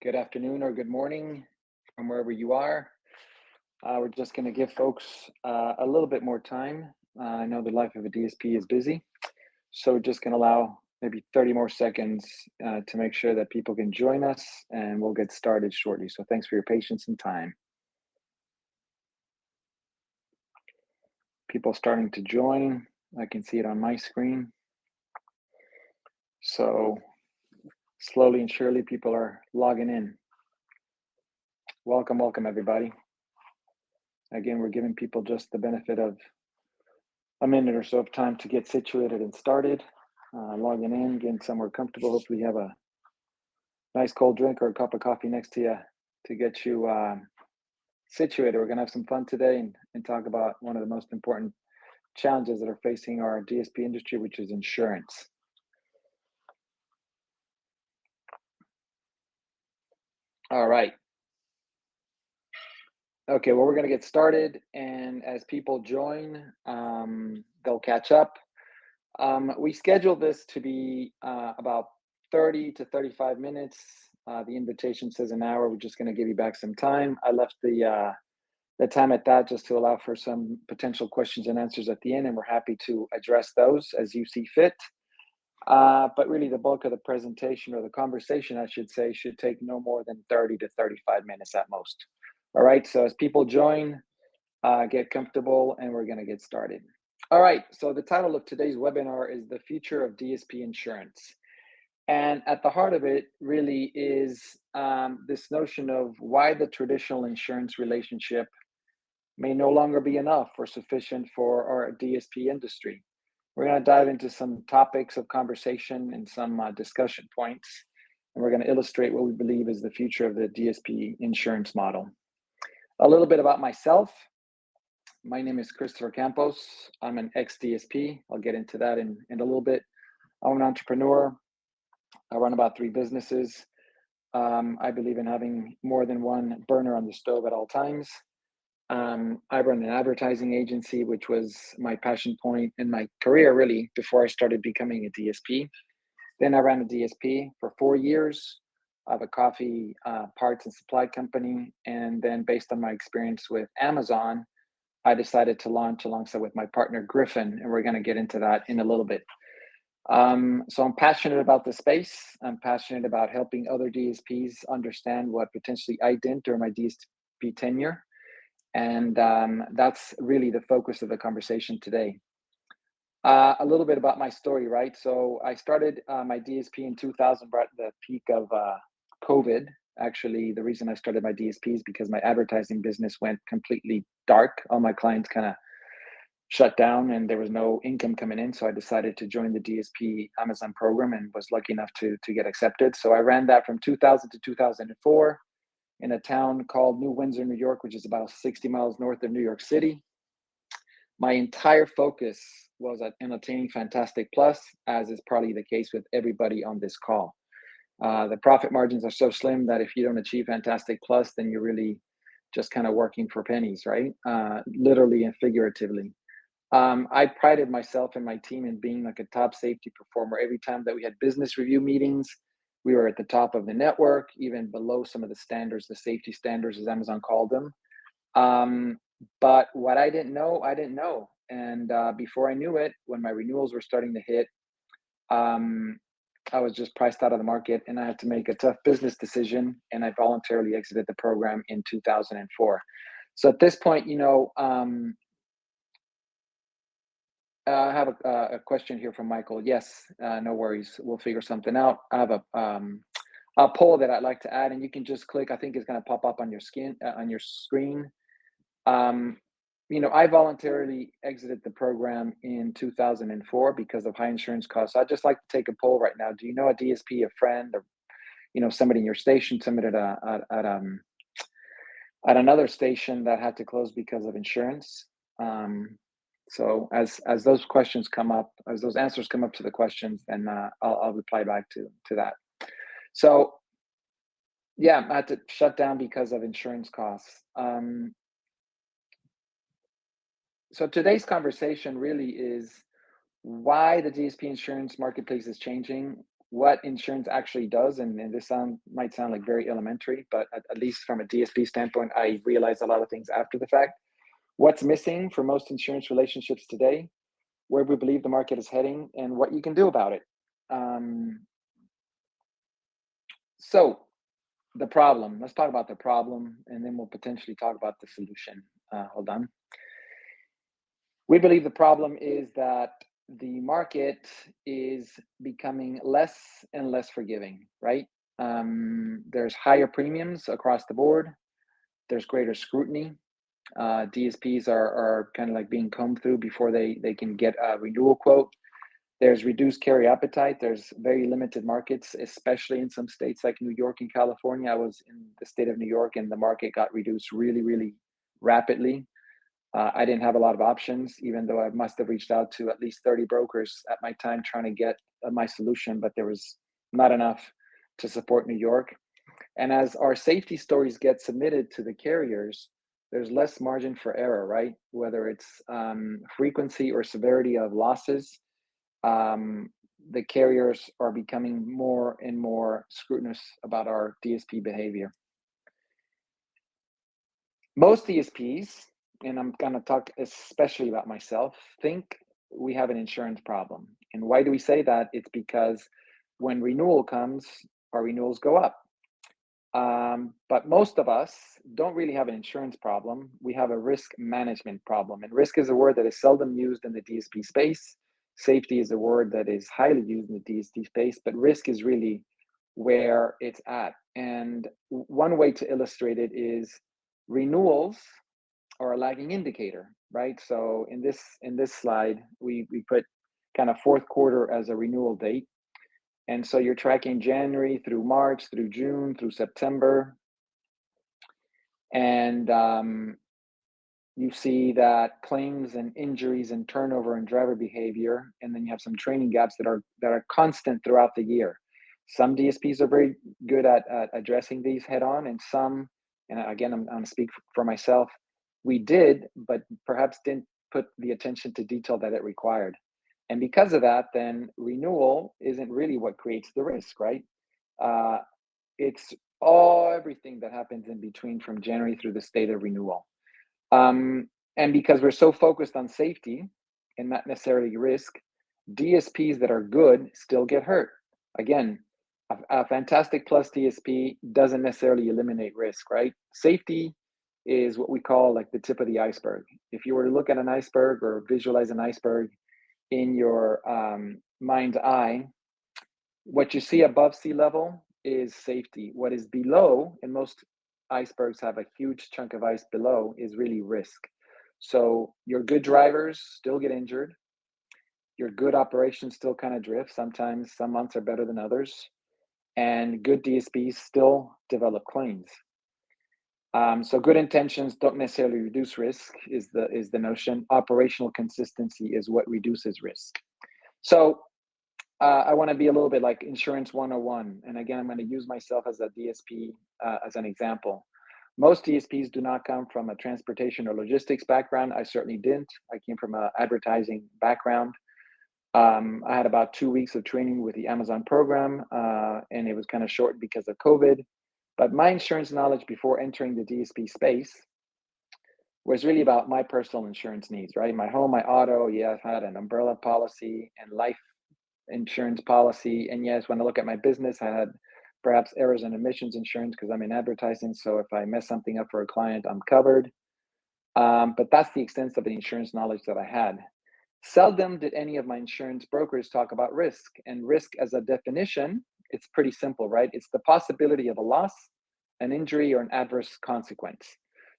Good afternoon or good morning from wherever you are. We're just going to give folks a little bit more time. I know the life of a DSP is busy, so we're just going to allow maybe 30 more seconds to make sure that people can join us, and we'll get started shortly. So thanks for your patience and time. People starting to join. I can see it on my screen. So slowly and surely, people are logging in. Welcome, welcome, everybody. Again, we're giving people just the benefit of a minute or so of time to get situated and started, logging in, getting somewhere comfortable. Hopefully you have a nice cold drink or a cup of coffee next to you to get you situated. We're going to have some fun today and talk about one of the most important challenges that are facing our DSP industry, which is insurance. All right. Okay, well, we're going to get started. And as people join, they'll catch up. We scheduled this to be about 30 to 35 minutes. The invitation says an hour. We're just going to give you back some time. I left the time at that just to allow for some potential questions and answers at the end, and we're happy to address those as you see fit. But really, the bulk of the presentation, or the conversation, I should say, should take no more than 30 to 35 minutes at most. All right, so as people join, get comfortable, and we're going to get started. All right, so the title of today's webinar is The Future of DSP Insurance. And at the heart of it really is this notion of why the traditional insurance relationship may no longer be enough or sufficient for our DSP industry. We're going to dive into some topics of conversation and some discussion points, and we're going to illustrate what we believe is the future of the DSP insurance model. A little bit about myself. My name is Christopher Campos. I'm an ex-DSP. I'll get into that in a little bit. I'm an entrepreneur. I run about 3 businesses. I believe in having more than one burner on the stove at all times. I run an advertising agency, which was my passion point in my career, really, before I started becoming a DSP. Then I ran a DSP for 4 years. I have a coffee parts and supply company. And then based on my experience with Amazon, I decided to launch alongside with my partner, Griffin, and we're going to get into that in a little bit. So I'm passionate about the space. I'm passionate about helping other DSPs understand what potentially I didn't during my DSP tenure. And that's really the focus of the conversation today. A little bit about my story, right? So I started my DSP in 2000, right at the peak of COVID. Actually, the reason I started my DSP is because my advertising business went completely dark. All my clients kind of shut down and there was no income coming in. So I decided to join the DSP Amazon program and was lucky enough to get accepted. So I ran that from 2000 to 2004 in a town called New Windsor, New York, which is about 60 miles north of New York City. My entire focus was in attaining Fantastic Plus, as is probably the case with everybody on this call. The profit margins are so slim that if you don't achieve Fantastic Plus, then you're really just kind of working for pennies, right? Literally and figuratively. I prided myself and my team in being like a top safety performer. Every time that we had business review meetings, we were at the top of the network, even below some of the standards, the safety standards, as Amazon called them. But what I didn't know, I didn't know. And before I knew it, when my renewals were starting to hit, I was just priced out of the market and I had to make a tough business decision. And I voluntarily exited the program in 2004. So at this point, I have a question here from Michael. Yes, no worries. We'll figure something out. I have a poll that I'd like to add, and you can just click. I think it's going to pop up on your screen. I voluntarily exited the program in 2004 because of high insurance costs. So I'd just like to take a poll right now. Do you know a DSP, a friend, or somebody in your station, somebody at another station that had to close because of insurance? So as those questions come up, as those answers come up to the questions, then I'll reply back to that. So yeah, I had to shut down because of insurance costs. So today's conversation really is why the DSP insurance marketplace is changing, what insurance actually does, and this might sound like very elementary, but at least from a DSP standpoint, I realized a lot of things after the fact. What's missing for most insurance relationships today, where we believe the market is heading, and what you can do about it. Um, so the problem, let's talk about the problem, and then we'll potentially talk about the solution. Hold on. We believe the problem is that the market is becoming less and less forgiving, right? There's higher premiums across the board. There's greater scrutiny. DSPs are kind of like being combed through before they can get a renewal quote. There's reduced carrier appetite. There's very limited markets, especially in some states like New York and California. I was in the state of New York, and the market got reduced really, really rapidly. I didn't have a lot of options, even though I must have reached out to at least 30 brokers at my time trying to get my solution, but there was not enough to support New York. And as our safety stories get submitted to the carriers, there's less margin for error, right? Whether it's frequency or severity of losses, the carriers are becoming more and more scrutinous about our DSP behavior. Most DSPs, and I'm going to talk especially about myself, think we have an insurance problem. And why do we say that? It's because when renewal comes, our renewals go up. But most of us don't really have an insurance problem. We have a risk management problem. And risk is a word that is seldom used in the DSP space. Safety is a word that is highly used in the DSP space, but risk is really where it's at. And one way to illustrate it is renewals are a lagging indicator, right? So in this slide, we put kind of fourth quarter as a renewal date. And so you're tracking January through March, through June, through September. And you see that claims and injuries and turnover and driver behavior, and then you have some training gaps that are constant throughout the year. Some DSPs are very good at addressing these head on, and some, and again, I'm going to speak for myself, we did, but perhaps didn't put the attention to detail that it required. And because of that, then renewal isn't really what creates the risk, right? It's everything that happens in between from January through the state of renewal. And because we're so focused on safety and not necessarily risk, DSPs that are good still get hurt. Again, a fantastic plus DSP doesn't necessarily eliminate risk, right? Safety is what we call like the tip of the iceberg. If you were to look at an iceberg or visualize an iceberg in your mind's eye, what you see above sea level is safety. What is below, and most icebergs have a huge chunk of ice below, is really risk. So your good drivers still get injured. Your good operations still kind of drift. Sometimes some months are better than others. And good DSPs still develop claims. So good intentions don't necessarily reduce risk is the notion. Operational consistency is what reduces risk. So I want to be a little bit like insurance 101. And again, I'm going to use myself as a DSP as an example. Most DSPs do not come from a transportation or logistics background. I certainly didn't. I came from an advertising background. I had about 2 weeks of training with the Amazon program, and it was kind of short because of COVID. But my insurance knowledge before entering the DSP space was really about my personal insurance needs, right? My home, my auto, yeah, I had an umbrella policy and life insurance policy. And yes, when I look at my business, I had perhaps errors and emissions insurance because I'm in advertising. So if I mess something up for a client, I'm covered. But that's the extent of the insurance knowledge that I had. Seldom did any of my insurance brokers talk about risk. And risk as a definition, it's pretty simple, right? It's the possibility of a loss, an injury, or an adverse consequence.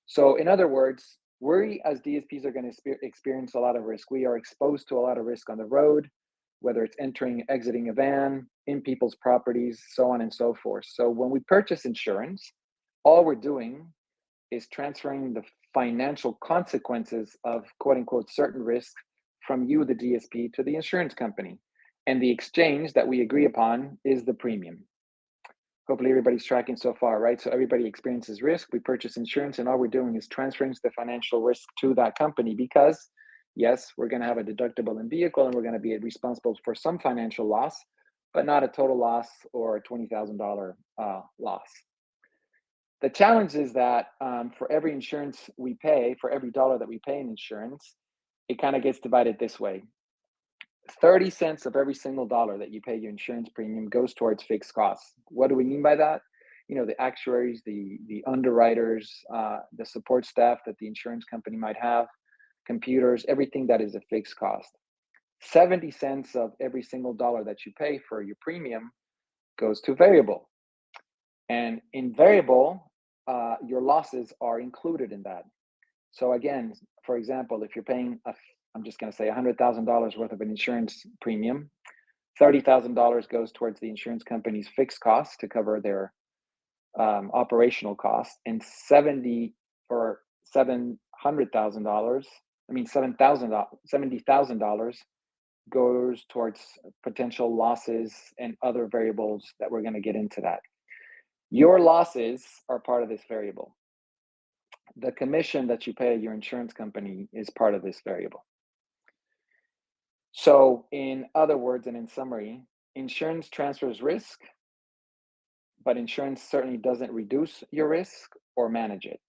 So in other words, we as DSPs are going to experience a lot of risk. We are exposed to a lot of risk on the road, whether it's entering, exiting a van, in people's properties, so on and so forth. So when we purchase insurance, all we're doing is transferring the financial consequences of quote unquote certain risks from you, the DSP, to the insurance company. And the exchange that we agree upon is the premium. Hopefully everybody's tracking so far, right? So everybody experiences risk. We purchase insurance, and all we're doing is transferring the financial risk to that company because, yes, we're going to have a deductible in vehicle and we're going to be responsible for some financial loss, but not a total loss or a $20,000 loss. The challenge is that for every insurance we pay, for every dollar that we pay in insurance, it kind of gets divided this way. 30 cents of every single dollar that you pay your insurance premium goes towards fixed costs. What do we mean by that? You know, the actuaries, the underwriters, the support staff that the insurance company might have, computers, everything that is a fixed cost. 70 cents of every single dollar that you pay for your premium goes to variable. And in variable, your losses are included in that. So again, for example, if you're paying, I'm just going to say $100,000 worth of an insurance premium, $30,000 goes towards the insurance company's fixed costs to cover their operational costs, and $70,000 goes towards potential losses and other variables that we're going to get into that. Your losses are part of this variable. The commission that you pay your insurance company is part of this variable. So in other words, and in summary, insurance transfers risk, but insurance certainly doesn't reduce your risk or manage it.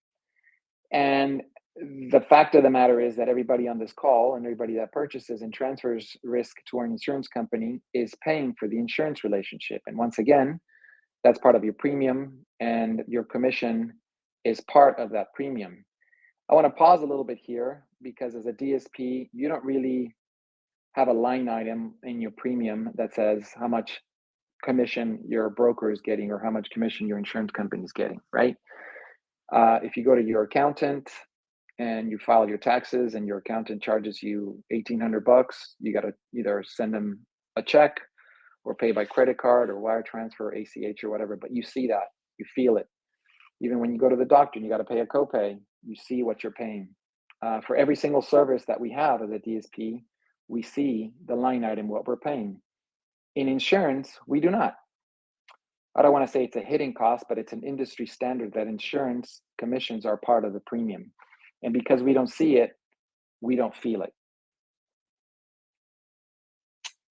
And the fact of the matter is that everybody on this call and everybody that purchases and transfers risk to an insurance company is paying for the insurance relationship. And once again, that's part of your premium, and your commission is part of that premium. I want to pause a little bit here because as a DSP, you don't really have a line item in your premium that says how much commission your broker is getting or how much commission your insurance company is getting, right? If you go to your accountant and you file your taxes and your accountant charges you $1,800, you got to either send them a check or pay by credit card or wire transfer, ACH or whatever, but you see that, you feel it. Even when you go to the doctor and you got to pay a copay, you see what you're paying. For every single service that we have as a DSP, we see the line item, what we're paying. In insurance, we do not. I don't want to say it's a hidden cost, but it's an industry standard that insurance commissions are part of the premium. And because we don't see it, we don't feel it.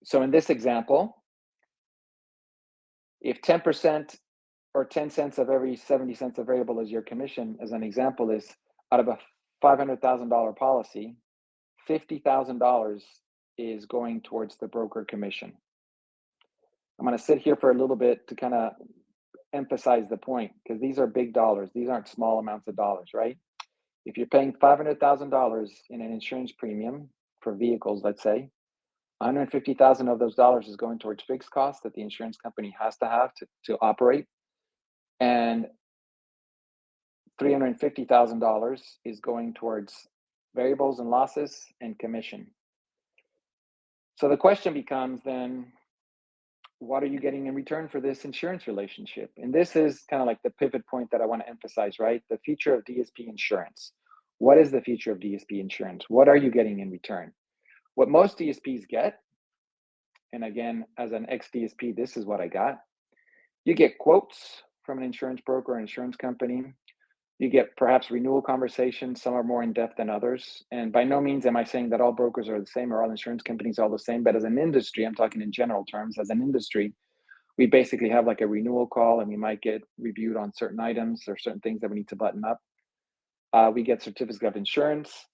So in this example, if 10% or 10 cents of every 70 cents of variable is your commission, as an example, is out of a $500,000 policy, $50,000 is going towards the broker commission. I'm going to sit here for a little bit to kind of emphasize the point, because these are big dollars. These aren't small amounts of dollars, right? If you're paying $500,000 in an insurance premium for vehicles, let's say, 150,000 of those dollars is going towards fixed costs that the insurance company has to have to operate, and $350,000 is going towards variables and losses and commission. So the question becomes then, what are you getting in return for this insurance relationship? And this is kind of like the pivot point that I want to emphasize, right? The future of DSP insurance. What is the future of DSP insurance? What are you getting in return? What most DSPs get, and again, as an ex-DSP, this is what I got. You get quotes from an insurance broker or insurance company. You get perhaps renewal conversations. Some are more in-depth than others. And by no means am I saying that all brokers are the same or all insurance companies are the same, but as an industry, I'm talking in general terms, as an industry, we basically have like a renewal call and we might get reviewed on certain items or certain things that we need to button up. We get certificates of insurance,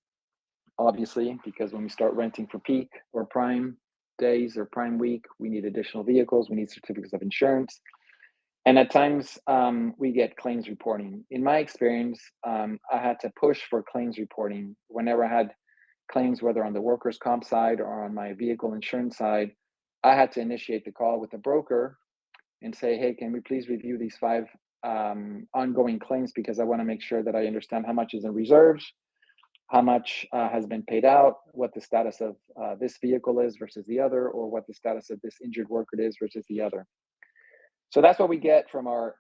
obviously, because when we start renting for peak or prime days or prime week, we need additional vehicles, we need certificates of insurance. And at times we get claims reporting. In my experience, I had to push for claims reporting whenever I had claims, whether on the workers' comp side or on my vehicle insurance side. I had to initiate the call with the broker and say, hey, can we please review these 5 ongoing claims, because I want to make sure that I understand how much is in reserves, how much has been paid out, what the status of this vehicle is versus the other, or what the status of this injured worker is versus the other. So that's what we get from our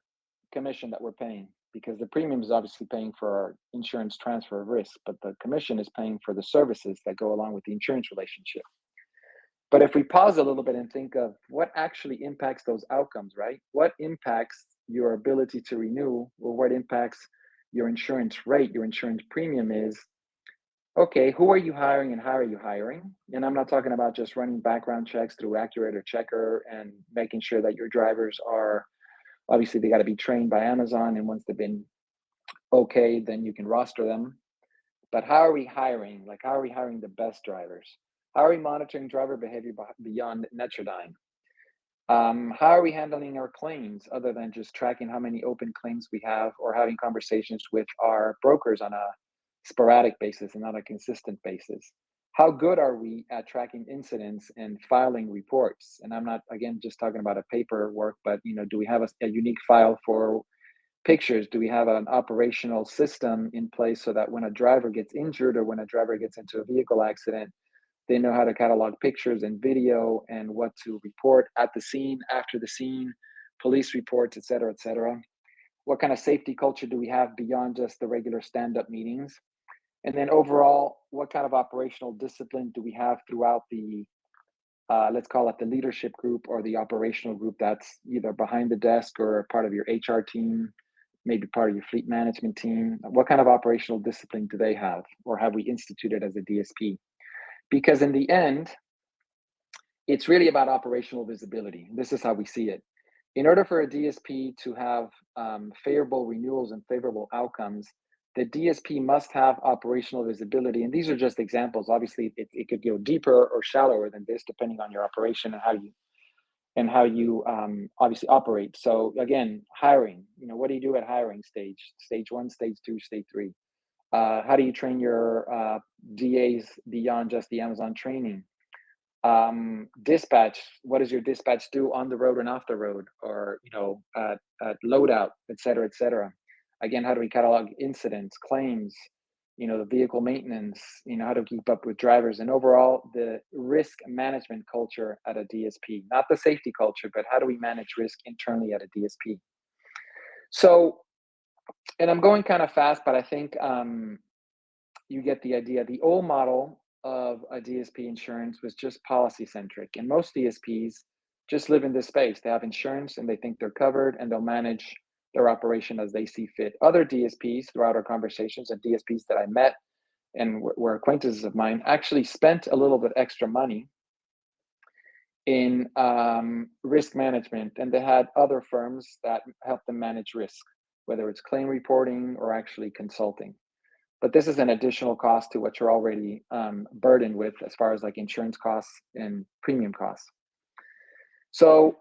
commission that we're paying, because the premium is obviously paying for our insurance transfer of risk, but the commission is paying for the services that go along with the insurance relationship. But if we pause a little bit and think of what actually impacts those outcomes, right? What impacts your ability to renew, or what impacts your insurance rate, your insurance premium is, okay, who are you hiring and how are you hiring? And I'm not talking about just running background checks through Accurate or Checker and making sure that your drivers are obviously they got to be trained by Amazon. And once they've been okay, then you can roster them. But how are we hiring? Like, how are we hiring the best drivers? How are we monitoring driver behavior beyond Netrodyne? How are we handling our claims other than just tracking how many open claims we have or having conversations with our brokers on a sporadic basis and not a consistent basis? How good are we at tracking incidents and filing reports? And I'm not, again, just talking about a paperwork, but do we have a unique file for pictures? Do we have an operational system in place so that when a driver gets injured or when a driver gets into a vehicle accident, they know how to catalog pictures and video and what to report at the scene, after the scene, police reports, et cetera, et cetera. What kind of safety culture do we have beyond just the regular stand-up meetings? And then overall, what kind of operational discipline do we have throughout the, let's call it the leadership group or the operational group that's either behind the desk or part of your HR team, maybe part of your fleet management team? What kind of operational discipline do they have or have we instituted as a DSP? Because in the end, it's really about operational visibility. This is how we see it. In order for a DSP to have favorable renewals and favorable outcomes, the DSP must have operational visibility. And these are just examples. Obviously, it could go deeper or shallower than this, depending on your operation and how you obviously operate. So again, hiring. What do you do at hiring stage? Stage 1, stage 2, stage 3. How do you train your DAs beyond just the Amazon training? Dispatch, what does your dispatch do on the road and off the road, or at loadout, et cetera, et cetera? Again, how do we catalog incidents, claims, the vehicle maintenance, how to keep up with drivers, and overall the risk management culture at a DSP, not the safety culture, but how do we manage risk internally at a DSP? So, and I'm going kind of fast, but I think you get the idea. The old model of a DSP insurance was just policy centric, and most DSPs just live in this space. They have insurance and they think they're covered, and they'll manage their operation as they see fit. Other DSPs, throughout our conversations, and DSPs that I met and were acquaintances of mine, actually spent a little bit extra money in risk management, and they had other firms that help them manage risk, whether it's claim reporting or actually consulting. But this is an additional cost to what you're already burdened with as far as like insurance costs and premium costs. So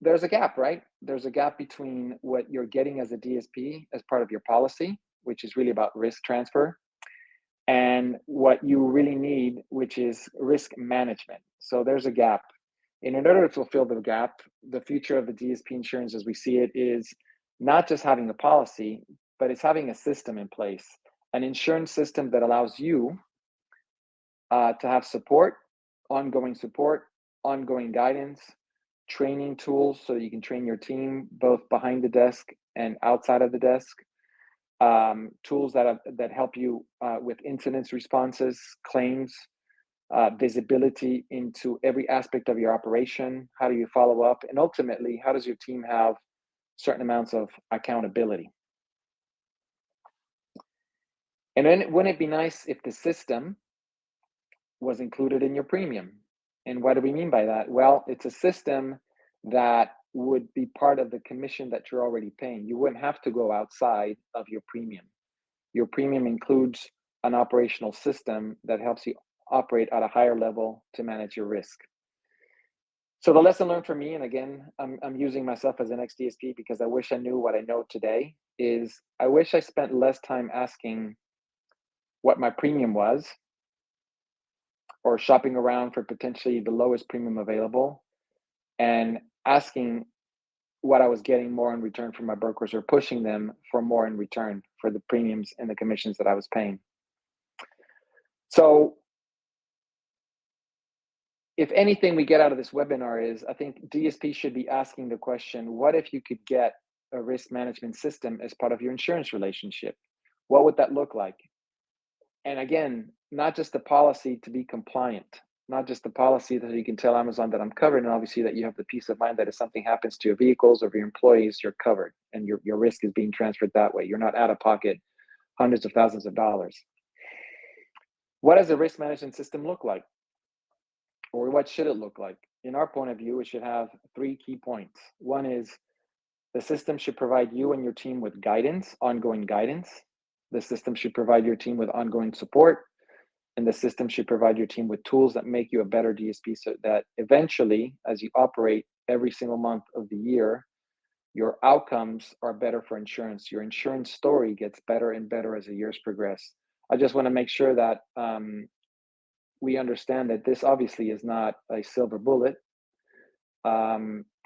there's a gap, right? There's a gap between what you're getting as a DSP as part of your policy, which is really about risk transfer, and what you really need, which is risk management. So there's a gap. And in order to fulfill the gap, the future of the DSP insurance as we see it is not just having a policy, but it's having a system in place, an insurance system that allows you to have support, ongoing guidance, training tools so that you can train your team both behind the desk and outside of the desk, tools that help you with incidents responses, claims, visibility into every aspect of your operation. How do you follow up? And ultimately, how does your team have certain amounts of accountability? And then wouldn't it be nice if the system was included in your premium? And what do we mean by that? Well, it's a system that would be part of the commission that you're already paying. You wouldn't have to go outside of your premium. Your premium includes an operational system that helps you operate at a higher level to manage your risk. So the lesson learned for me, and again, I'm using myself as an ex-DSP because I wish I knew what I know today, is I wish I spent less time asking what my premium was or shopping around for potentially the lowest premium available and asking what I was getting more in return from my brokers, or pushing them for more in return for the premiums and the commissions that I was paying. So if anything we get out of this webinar is, I think DSP should be asking the question, what if you could get a risk management system as part of your insurance relationship? What would that look like? And again, not just the policy to be compliant, not just the policy that you can tell Amazon that I'm covered, and obviously that you have the peace of mind that if something happens to your vehicles or your employees, you're covered and your risk is being transferred that way. You're not out of pocket hundreds of thousands of dollars. What does a risk management system look like? Or what should it look like? In our point of view, it should have three key points. One is the system should provide you and your team with guidance, ongoing guidance. The system should provide your team with ongoing support. And the system should provide your team with tools that make you a better DSP so that eventually, as you operate every single month of the year, your outcomes are better for insurance. Your insurance story gets better and better as the years progress. I just want to make sure that we understand that this obviously is not a silver bullet.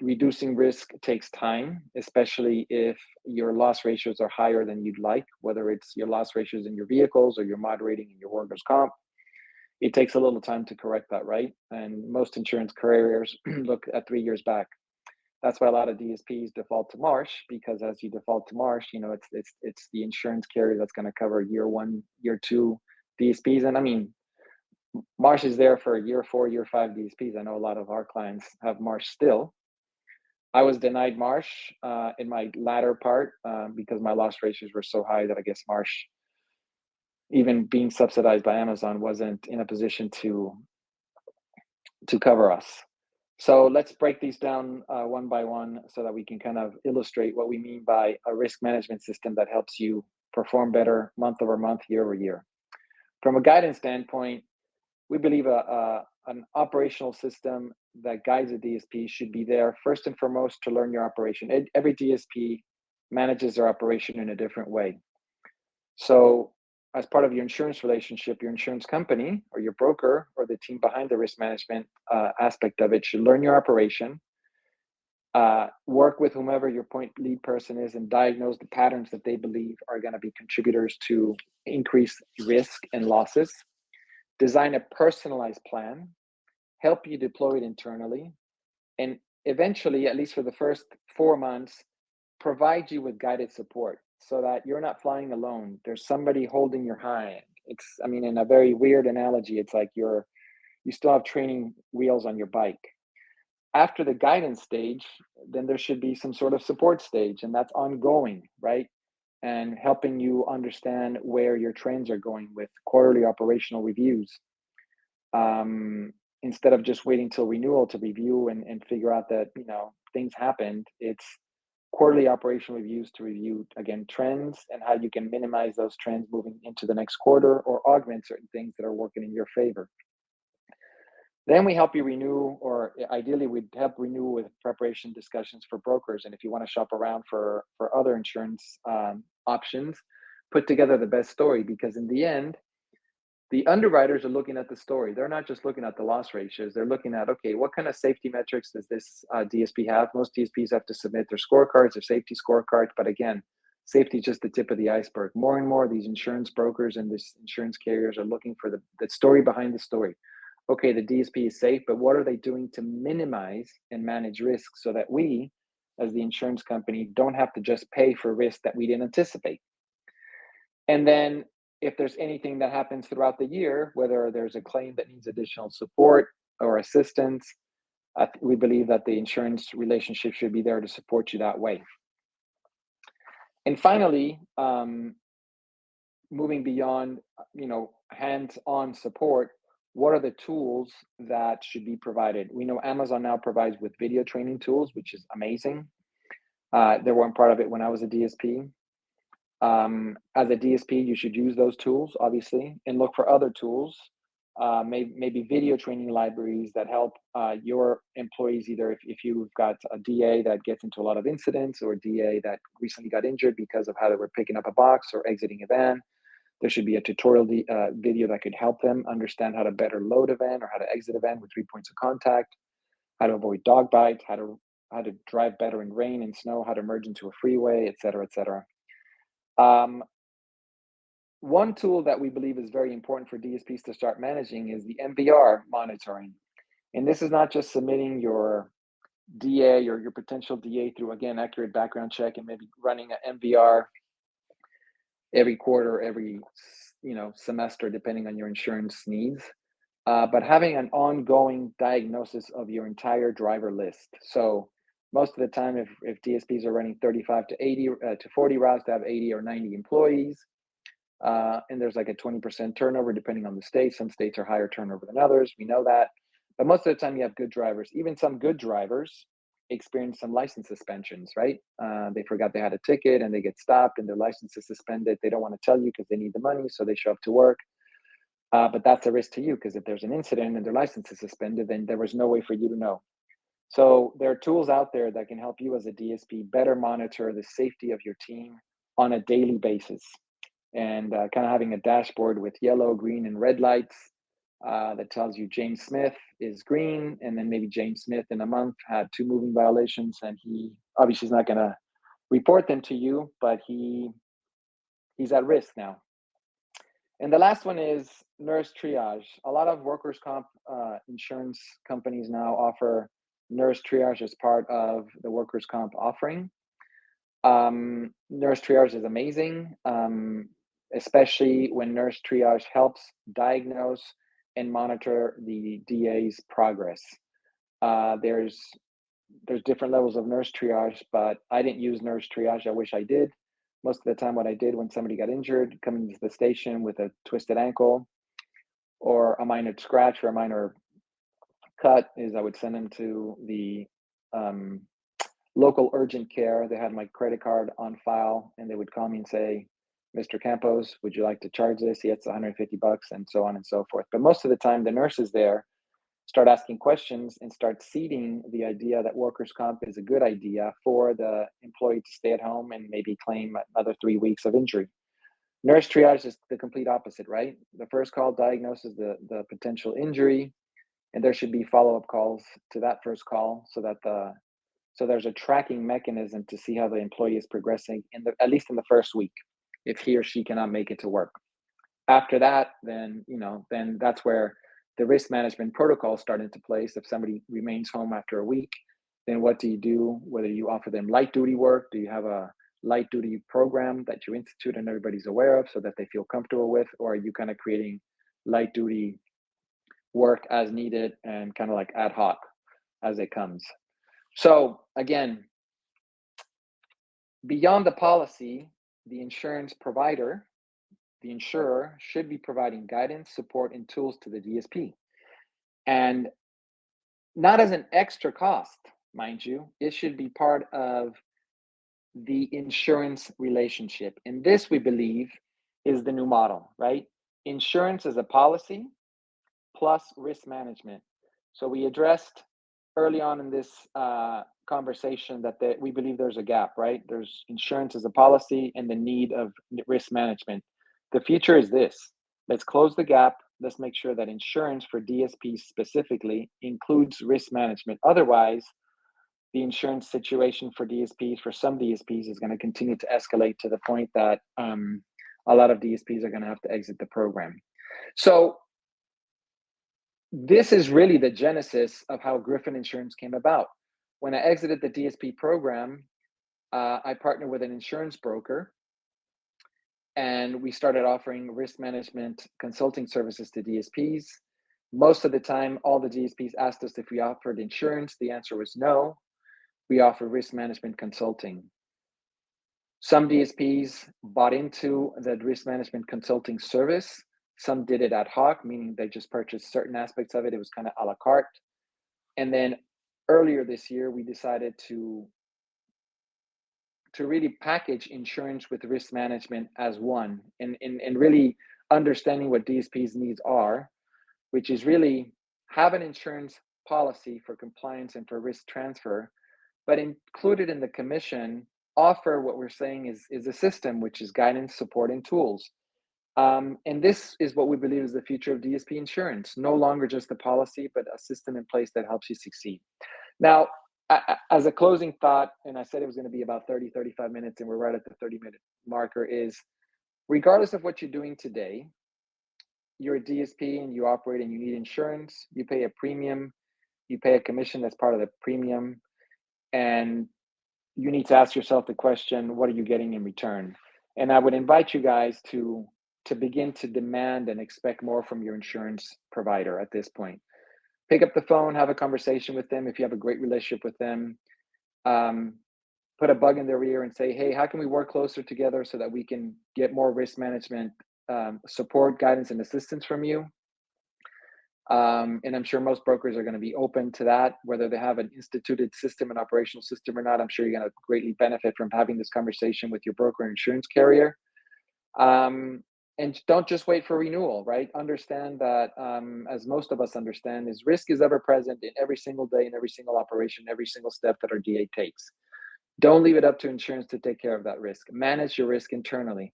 Reducing risk takes time, especially if your loss ratios are higher than you'd like, whether it's your loss ratios in your vehicles or you're moderating in your workers' comp. It takes a little time to correct that, right? And most insurance carriers look at 3 years back. That's why a lot of DSPs default to Marsh, because as you default to Marsh, it's the insurance carrier that's going to cover year one, year two DSPs. And I mean, Marsh is there for year four, year five DSPs. I know a lot of our clients have Marsh still. I was denied Marsh in my latter part because my loss ratios were so high that I guess Marsh, even being subsidized by Amazon, wasn't in a position to cover us. So let's break these down one by one so that we can kind of illustrate what we mean by a risk management system that helps you perform better month over month, year over year. From a guidance standpoint, we believe an operational system that guides a DSP should be there first and foremost to learn your operation. Every DSP manages their operation in a different way. So as part of your insurance relationship, your insurance company or your broker or the team behind the risk management aspect of it should learn your operation, work with whomever your point lead person is and diagnose the patterns that they believe are going to be contributors to increased risk and losses, design a personalized plan, help you deploy it internally, and eventually, at least for the first 4 months, provide you with guided support so that you're not flying alone. There's somebody holding your hand. I mean, in a very weird analogy, it's like you still have training wheels on your bike. After the guidance stage, then there should be some sort of support stage, and that's ongoing, right? And helping you understand where your trends are going with quarterly operational reviews. Instead of just waiting till renewal to review and figure out that things happened, it's quarterly operational reviews to review again trends and how you can minimize those trends moving into the next quarter or augment certain things that are working in your favor. Then we help you renew, or ideally we'd help renew with preparation discussions for brokers. And if you want to shop around for other insurance options, put together the best story, because in the end, the underwriters are looking at the story. They're not just looking at the loss ratios. They're looking at, okay, what kind of safety metrics does this DSP have? Most DSPs have to submit their scorecards, their safety scorecards. But again, safety is just the tip of the iceberg. More and more, these insurance brokers and these insurance carriers are looking for the story behind the story. Okay, the DSP is safe, but what are they doing to minimize and manage risk so that we, as the insurance company, don't have to just pay for risk that we didn't anticipate? And then if there's anything that happens throughout the year, whether there's a claim that needs additional support or assistance, we believe that the insurance relationship should be there to support you that way. And finally, moving beyond, hands-on support, what are the tools that should be provided? We know Amazon now provides with video training tools, which is amazing. They weren't part of it when I was a DSP. As a DSP, you should use those tools, obviously, and look for other tools, maybe video training libraries that help your employees, either if you've got a DA that gets into a lot of incidents or a DA that recently got injured because of how they were picking up a box or exiting a van. There should be a tutorial video that could help them understand how to better load a van or how to exit a van with 3 points of contact, how to avoid dog bites, how to drive better in rain and snow, how to merge into a freeway, et cetera, et cetera. One tool that we believe is very important for DSPs to start managing is the MVR monitoring. And this is not just submitting your DA or your potential DA through, again, accurate background check and maybe running an MVR every quarter, every semester, depending on your insurance needs, but having an ongoing diagnosis of your entire driver list. So most of the time, if DSPs are running 35 to 40 routes to have 80 or 90 employees, And there's like a 20% turnover depending on the state. Some states are higher turnover than others. We know that. But most of the time, you have good drivers. Even some good drivers experience some license suspensions, right? They forgot they had a ticket and they get stopped and their license is suspended. They don't want to tell you because they need the money. So they show up to work. But that's a risk to you because if there's an incident and their license is suspended, then there was no way for you to know. So there are tools out there that can help you as a DSP better monitor the safety of your team on a daily basis. And kind of having a dashboard with yellow, green, and red lights that tells you James Smith is green, and then maybe James Smith in a month had 2 moving violations, and he obviously is not going to report them to you, but he's at risk now. And the last one is nurse triage. A lot of workers' comp insurance companies now offer nurse triage as part of the workers' comp offering. Nurse triage is amazing, especially when nurse triage helps diagnose and monitor the DA's progress. There's different levels of nurse triage, but I didn't use nurse triage. I wish I did. Most of the time, what I did when somebody got injured, coming to the station with a twisted ankle or a minor scratch or a minor cut, is I would send them to the local urgent care. They had my credit card on file, and they would call me and say, "Mr. Campos, would you like to charge this?" Yes, $150, and so on and so forth. But most of the time, the nurses there start asking questions and start seeding the idea that workers' comp is a good idea for the employee to stay at home and maybe claim another 3 weeks of injury. Nurse triage is the complete opposite, right? The first call diagnoses the potential injury, and there should be follow-up calls to that first call so there's a tracking mechanism to see how the employee is progressing at least in the first week, if he or she cannot make it to work. After that, then that's where the risk management protocols start into place. If somebody remains home after a week, then what do you do? Whether you offer them light duty work, do you have a light duty program that you institute and everybody's aware of so that they feel comfortable with, or are you kind of creating light duty work as needed and kind of like ad hoc as it comes? So again, beyond the policy, the insurance provider, the insurer, should be providing guidance, support, and tools to the DSP. And not as an extra cost, mind you, it should be part of the insurance relationship. And this, we believe, is the new model, right? Insurance is a policy plus risk management. So we addressed early on in this conversation that we believe there's a gap, right? There's insurance as a policy and the need of risk management. The future is this. Let's close the gap. Let's make sure that insurance for DSPs specifically includes risk management. Otherwise, the insurance situation for DSPs, for some DSPs, is going to continue to escalate to the point that a lot of DSPs are going to have to exit the program. So this is really the genesis of how Griffin Insurance came about. When I exited the DSP program, I partnered with an insurance broker, and we started offering risk management consulting services to DSPs. Most of the time, all the DSPs asked us if we offered insurance. The answer was no. We offer risk management consulting. Some DSPs bought into the risk management consulting service. Some did it ad hoc, meaning they just purchased certain aspects of it. It was kind of a la carte. And then earlier this year, we decided to really package insurance with risk management as one, and really understanding what DSP's needs are, which is really have an insurance policy for compliance and for risk transfer, but included in the commission, offer what we're saying is a system, which is guidance, support, and tools. And this is what we believe is the future of DSP insurance. No longer just a policy, but a system in place that helps you succeed. Now, as a closing thought, and I said it was going to be about 30, 35 minutes, and we're right at the 30-minute marker, is regardless of what you're doing today, you're a DSP and you operate and you need insurance, you pay a premium, you pay a commission that's part of the premium, and you need to ask yourself the question, what are you getting in return? And I would invite you guys to begin to demand and expect more from your insurance provider at this point. Pick up the phone, have a conversation with them. If you have a great relationship with them, put a bug in their ear and say, hey, how can we work closer together so that we can get more risk management support, guidance, and assistance from you. And I'm sure most brokers are going to be open to that, whether they have an instituted system, an operational system or not. I'm sure you're going to greatly benefit from having this conversation with your broker and insurance carrier. And don't just wait for renewal, right? Understand that, as most of us understand, is risk is ever present in every single day, in every single operation, every single step that our DA takes. Don't leave it up to insurance to take care of that risk. Manage your risk internally.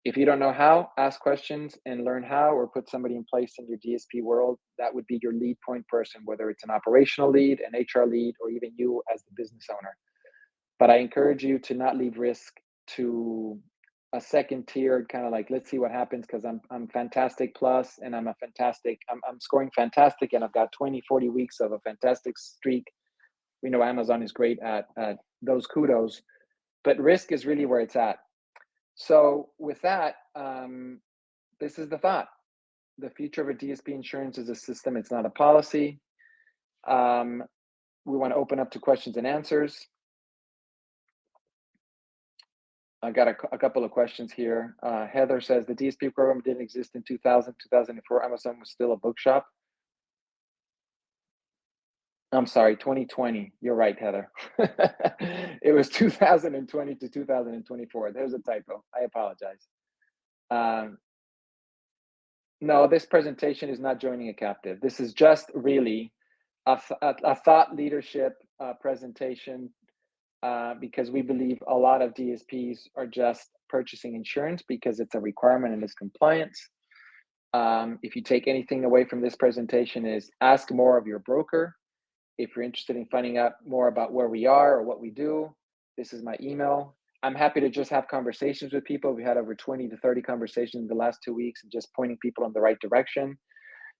If you don't know how, ask questions and learn how, or put somebody in place in your DSP world. That would be your lead point person, whether it's an operational lead, an HR lead, or even you as the business owner. But I encourage you to not leave risk to a second tiered kind of like, let's see what happens because I'm fantastic plus and I'm scoring fantastic and I've got 20, 40 weeks of a fantastic streak. We know Amazon is great at those kudos, but risk is really where it's at. So with that, this is the thought. The future of a DSP insurance is a system. It's not a policy. We want to open up to questions and answers. I got a couple of questions here. Heather says the DSP program didn't exist in 2000, 2004. Amazon was still a bookshop. I'm sorry, 2020. You're right, Heather. It was 2020 to 2024. There's a typo. I apologize. No, this presentation is not joining a captive. This is just really a thought leadership presentation, because we believe a lot of DSPs are just purchasing insurance because it's a requirement and it's compliance. If you take anything away from this presentation is ask more of your broker. If you're interested in finding out more about where we are or what we do, this is my email. I'm happy to just have conversations with people. We had over 20 to 30 conversations in the last 2 weeks and just pointing people in the right direction.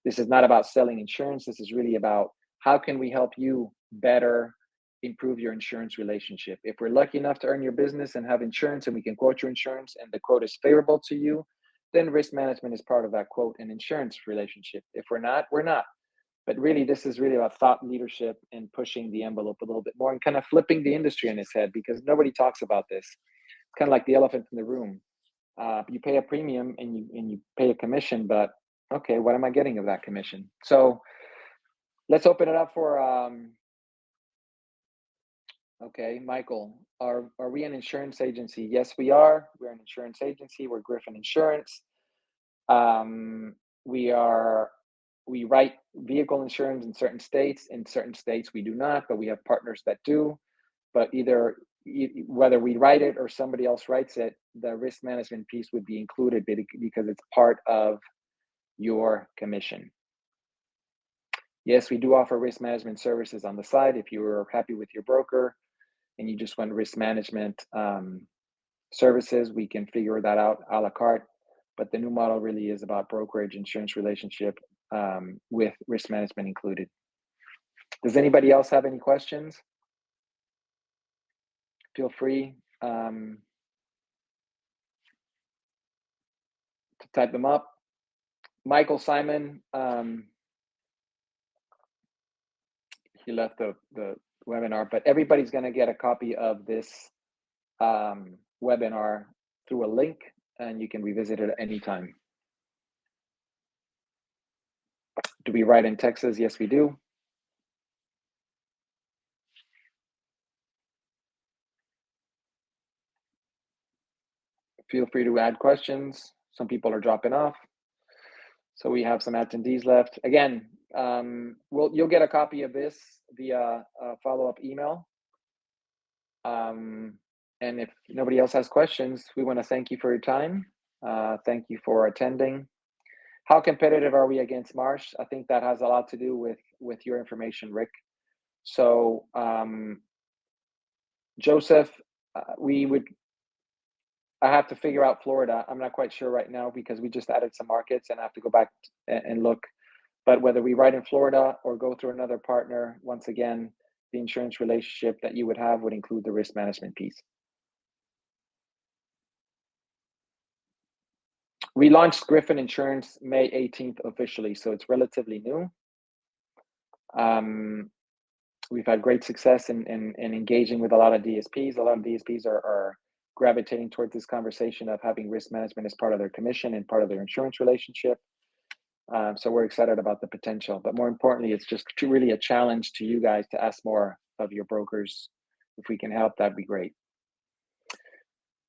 This is not about selling insurance. This is really about how can we help you better improve your insurance relationship. If we're lucky enough to earn your business and have insurance and we can quote your insurance and the quote is favorable to you, then risk management is part of that quote and insurance relationship. If we're not, we're not. But really, this is really about thought leadership and pushing the envelope a little bit more and kind of flipping the industry on its head because nobody talks about this. It's kind of like the elephant in the room. You pay a premium and you pay a commission, but okay, what am I getting of that commission? So let's open it up for, okay, Michael, are we an insurance agency? Yes, we are. We're an insurance agency. We're Griffin Insurance. We write vehicle insurance in certain states. In certain states, we do not, but we have partners that do. But whether we write it or somebody else writes it, the risk management piece would be included because it's part of your commission. Yes, we do offer risk management services on the side. If you are happy with your broker and you just want risk management services, we can figure that out a la carte. But the new model really is about brokerage insurance relationship with risk management included. Does anybody else have any questions? Feel free to type them up. Michael Simon, he left the webinar, but everybody's going to get a copy of this webinar through a link, and you can revisit it at any time. Do we write in Texas? Yes, we do. Feel free to add questions. Some people are dropping off. So we have some attendees left. Again, you'll get a copy of this via a follow-up email. And if nobody else has questions, we want to thank you for your time. Thank you for attending. How competitive are we against Marsh? I think that has a lot to do with your information, Rick. So Joseph, I have to figure out Florida. I'm not quite sure right now because we just added some markets and I have to go back and look. But whether we write in Florida or go through another partner, once again, the insurance relationship that you would have would include the risk management piece. We launched Griffin Insurance May 18th officially, so it's relatively new. We've had great success in engaging with a lot of DSPs. A lot of DSPs are gravitating towards this conversation of having risk management as part of their commission and part of their insurance relationship. So we're excited about the potential, but more importantly, it's just really a challenge to you guys to ask more of your brokers. If we can help, that'd be great.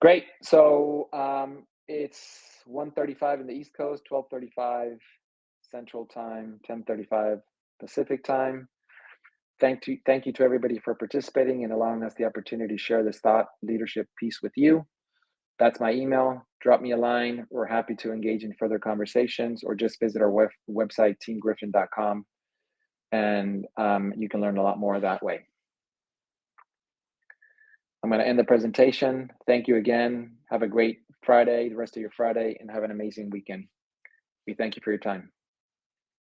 Great. So it's 1:35 in the East Coast, 12:35 Central Time, 10:35 Pacific Time. Thank you to everybody for participating and allowing us the opportunity to share this thought leadership piece with you. That's my email. Drop me a line. We're happy to engage in further conversations, or just visit our website, teamgriffin.com, and you can learn a lot more that way. I'm going to end the presentation. Thank you again. Have a great Friday, the rest of your Friday, and have an amazing weekend. We thank you for your time.